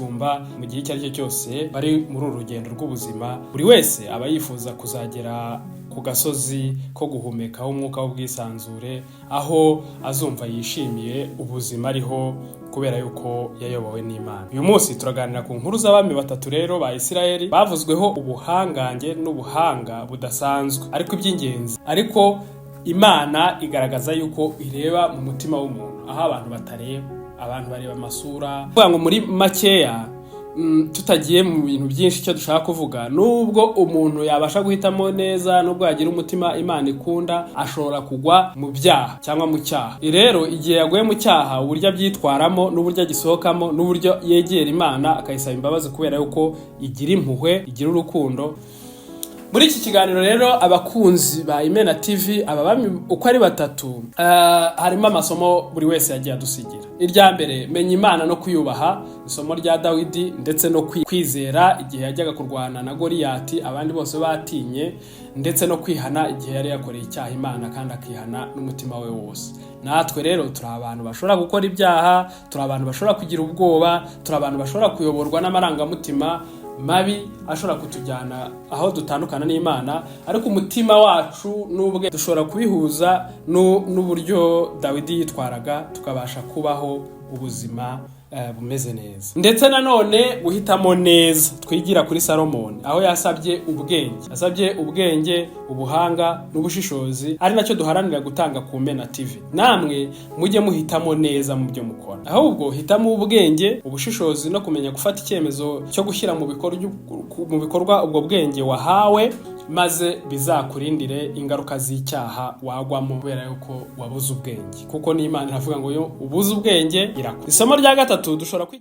tumba mu gihe icyo ari cyo cyose bari muri uru rugendo rw'ubuzima. Buri wese aba yifuza kuzagera ku gasozi ko guhumekaho umwuka w'ubwisanzure, aho azumva yishimiye ubuzima ariho kubera yuko yayobowe n'Imana. Uyu munsi turaganira ku nkuru z'abami batatu rero ba Isirayeli bavuzweho ubuhangange n'ubuhanga budasanzwe, ariko iby'ingenzi, ariko Imana igaragaza yuko ireba mu mutima w'umuntu, aho abantu batareba. Abantu bareba amasura. Kuvuga ngo muri makeya, tutagiye mu bintu byinshi, icyo dushaka kuvuga nubwo umuntu yabasha guhitamo neza, nubwo yagira umutima Imana ikunda, ashobora kugwa mu byaha cyangwa mu cyaha. Rero igihe yaguye mu cyaha, uburyo abyitwaramo n'uburyo agisohokamo n'uburyo yegera Imana akayisaba imbabazi kubera yuko igira impuhwe, igira urukundo. Muri iki kiganiro rero abakunzi ba Imena TV, aba bami uko ari batatu, harimo amasomo buri wese yagiye adusigira. Irya mbere, menya Imana no kuyubaha, isomo rya Dawidi, ndetse no kwizera igihe yajyaga kurwana na Goliyati abandi bose batinye, ndetse no kwihana igihe yari yakoreye icyaha Imana kandi akihana n'umutima we wose. Natwe rero turi abantu bashobora gukora ibyaha, turi abantu bashobora kugira ubwoba, turi abantu bashobora kuyoborwa n'amarangamutima mabi ashobora kutujyana aho dutandukana n'Imana, ariko umutima wacu n'ubwe dushobora kubihuza n'uburyo Dawidi yitwaraga, tukabasha kubaho ubuzima bumeze neza. Ndetse nanone guhitamo neza, twigira kuri Salomoni aho yasabye ubwenge, ubuhanga n'ubushishozi, ari nacyo duharanira gutanga ku Imena TV. Namwe mujye muhitamo neza mu byo mukora, ahubwo hitamo ubwenge, ubushishozi no kumenya gufata icyemezo cyo gushyira mu bikorwa ubwo bwenge wahawe, maze bizakurindire ingaruka z'icyaha wagwamo kubera yuko wabuze ubwenge, kuko n'Imana iravuga ngo yo ubuze ubwenge irakura. Isomo rya gatatu dushobora